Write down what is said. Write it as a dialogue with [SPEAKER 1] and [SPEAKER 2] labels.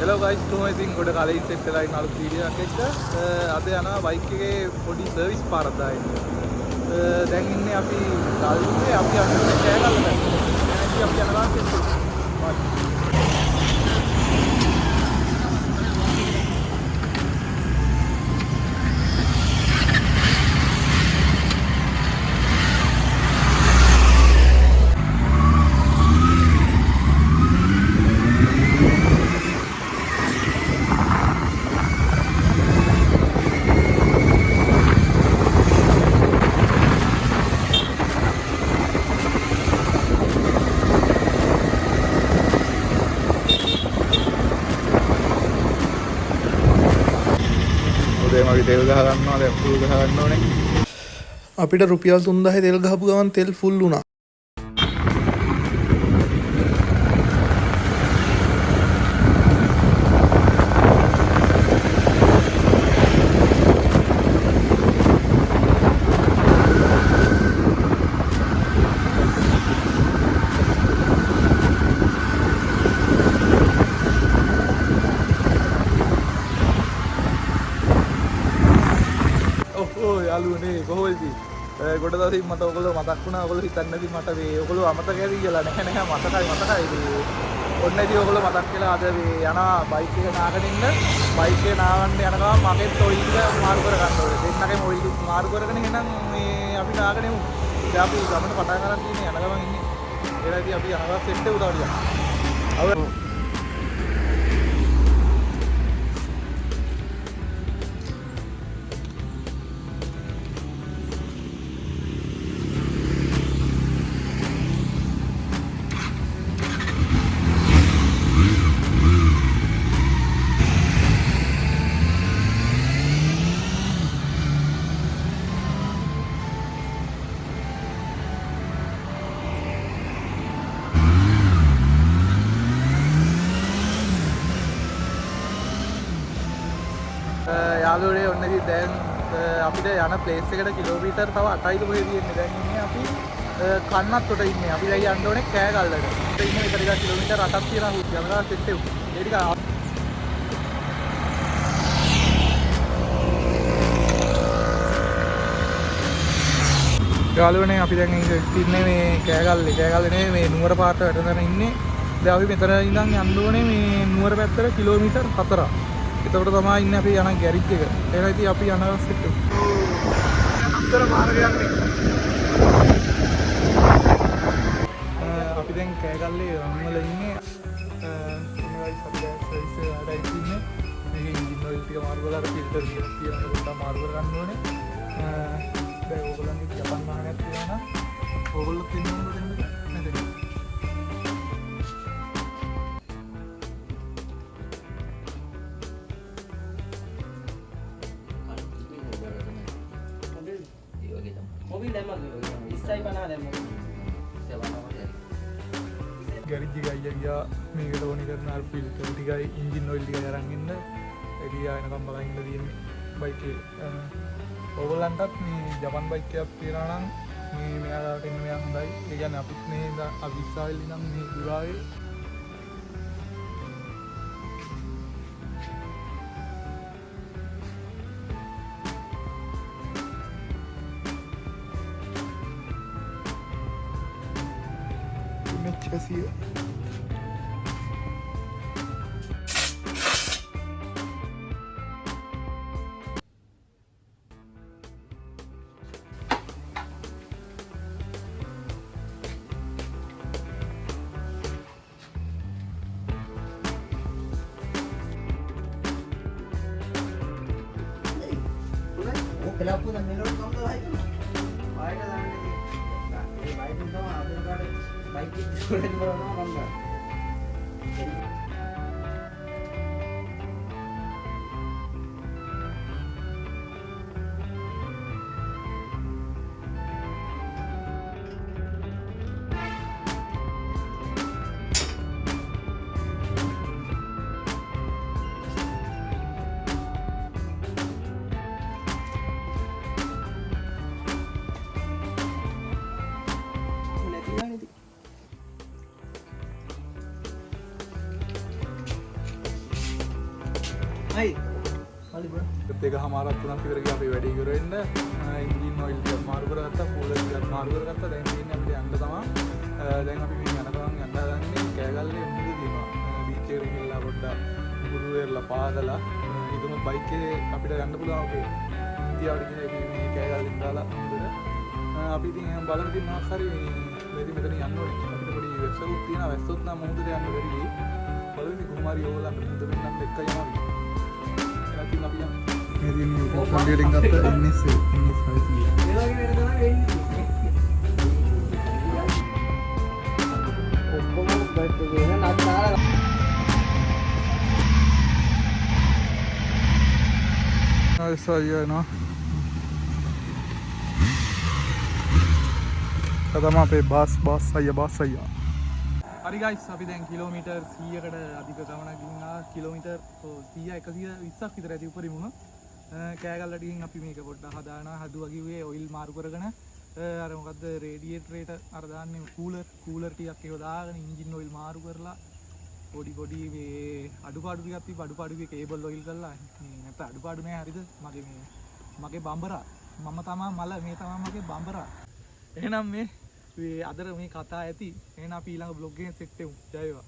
[SPEAKER 1] Hello guys, කොහොමද ඉතින් ගොඩ කාලේ සෙට් වෙලා ඉන්න අලුත් වීඩියෝ එකක් එක්ක අද යනවා බයික් එකේ පොඩි සර්විස් පාරක් දාන්න. දැන් ඉන්නේ අපි ගල්ුවේ අපි අන්නේ කෑගල්ලට. දැන් අපි යනවා සෙට් එක. අපි තෙල් ගහ ගන්නවා දැන් ෆුල් ගහ ගන්න ඕනේ.
[SPEAKER 2] අපිට රුපියල් 3000 තෙල් ගහපු ගමන් තෙල් ෆුල් වුණා.
[SPEAKER 1] යාළුවනේ කොහොමද? ගොඩ දවසින් මට ඔයගොල්ලෝ මතක් වුණා. ඔයගොල්ලෝ හිතන්නේ නැති මට මේ ඔයගොල්ලෝ අමතක ඇති කියලා නැහැ මතකයි. ඔන්න ඉතින් ඔයගොල්ලෝ මතක් කියලා අද මේ යනවා බයික් එක නාගෙන ඉන්න. බයික් එක නාවන්න යන ගමන් මගෙත් ඔයිල් ටික මාරු කර ගන්න ඕනේ. දෙන්නගෙම ඔයිල් ටික මාරු කරගෙන එහෙනම් මේ අපි නාගෙන යමු. දැන් අපි ගමන පටන් ගන්න තියෙන්නේ යන ගමන් ඉන්නේ. ඒලා ඉතින් අපි යනවා සෙට් එක උදව් ටික. යාළුවනේ ඔන්න ඉතින් දැන් අපිට යන ප්ලේස් එකට කිලෝමීටර් තව 8යිද කොහෙද තියෙන්නේ. දැන් ඉන්නේ අපි කන්නත්තොට ඉන්නේ. අපි දැන් යන්න ඕනේ කෑගල්ලට. ඉන්නේ විතර එක කිලෝමීටර් 8ක් තියෙනවා. යනවා සෙට් එක. ඒ ටික යාළුවනේ අපි දැන් ඉන්නේ මේ කෑගල්ලේ නෙමෙයි මේ නුවර පාරට වැටෙන ඉන්නේ. දැන් අපි මෙතන ඉඳන් යන්න ඕනේ මේ නුවර පැත්තට කිලෝමීටර් 4ක්. එතකොට තමයි ඉන්නේ අපි යන ගෑරේජ් එක. ඒකයි ඉතින් අපි යනවා සෙට් එක. අතර මාර්ගයක් නේ. අපි දැන් කෑගල්ලේ වම්වල ඉන්නේ. ඉන්නේ සර්විස් ආඩයි ඉන්නේ. මේක ඉන්ජින් ඔයිල් ටික මාරු කරලා ෆිල්ටර් ටික තියන පොඩ්ඩක් මාරු කර ගන්න ඕනේ. දැන් ඕගොල්ලන්ගේ ජපන් වාහනයක් තියෙනවා නම් ඕගොල්ලෝ තින්නොත් නේද?
[SPEAKER 3] mobil දැම්මද? 20යි 50 දැම්මද?
[SPEAKER 1] ගෑරේජ් එක ගියා මේකට ඕනේ කරන අර ෆිල්ටර් ටිකයි ඉන්ජින් ඔයිල් ටිකයි අරන් ඉන්න. ඒක ආයෙනකම් බලන් ඉන්න තියෙන්නේ බයික් එක. ඕගොල්ලන්ටත් මේ ජපන් බයික් එකක් තියනවා නම් මේ මෙයාලට ඉන්න මෙයා හොඳයි. ඒ කියන්නේ අපිත් මේ අවිස්සාවෙල් ඉඳන් මේ දුරාවේ Chassis.
[SPEAKER 3] Kenapa dan melon kamu tuh lagi? Baik kan ini. Nah, ini baik itu apa kan? Baik itu udah melon apa enggak? හයි හරි බ්‍රෝ
[SPEAKER 1] ඒක හමාරක් තුනක් විතර ගියා අපි වැඩි කරෙන්න එන්ජින් ඔයිල් ටිකක් මාරු කරගත්තා කූලර් ටිකක් මාරු කරගත්තා දැන් තියෙන්නේ අපිට යන්න තමයි දැන් අපි මේ යන ගමන් යන්න හදන්නේ කෑගල්ලේ මුහුද තියෙනවා බීච් එකට ගිහලා පොඩ්ඩක් මුහුදු වෙරලා පාදලා ඊටම බයික් එකේ අපිට යන්න පුළුවන් අපේ ඉන්දියාවට ගිහින් මේ කෑගල්ලෙන් දාලා මුහුදට අපි ඉතින් එහෙනම් බලමු ඉතින් මොකක් හරි මෙතන යන්න ඕනේ අපිට පොඩි වැස්සකුත් තියෙනවා වැස්සොත් නම් මුහුදට යන්න බැරි බලමු ඉතින් කොහොම හරි ඕගොල්ලන්ට මුහුද වෙන්නත් එක්ක යනවා ඉතින් අපි යමු
[SPEAKER 2] මේ තියෙන කල්ලියෙන් ගත්ත NS 600
[SPEAKER 3] ඒ වගේ නේද තමයි වෙන්නේ ඔක්කොම බයික් එකේ නත් දාලා
[SPEAKER 1] Isso aí, não? තමයි අපේ බස් අයියා. හරි ගයිස් අපි දැන් කිලෝමීටර් 100කට අධික ගමනක් ගිහින් ආ කිලෝමීටර් 100 120ක් විතර ඇති උපරිම වුණා. කෑගල්ලට ගිහින් අපි මේක පොඩ්ඩක් හදුවා කිව්වේ ඔයිල් මාරු කරගෙන අර මොකද්ද රේඩියේටරේට අර දාන්නේ කූලර් ටිකක් ඒව දාගෙන එන්ජින් ඔයිල් මාරු කරලා පොඩි මේ අඩුපාඩු ටිකක් තිබ්බ අඩුපාඩුවේ කේබල් ඔයිල් කරලා නැත්නම් අඩුපාඩු නෑ හරිද මගේ බම්බරා මම තමා මල මේ තමා මගේ බම්බරා එහෙනම් මේ අදට මේ කතා ඇති එහෙනම් අපි ඊළඟ බ්ලොග් එකෙන් සෙට් වෙමු ජය වේවා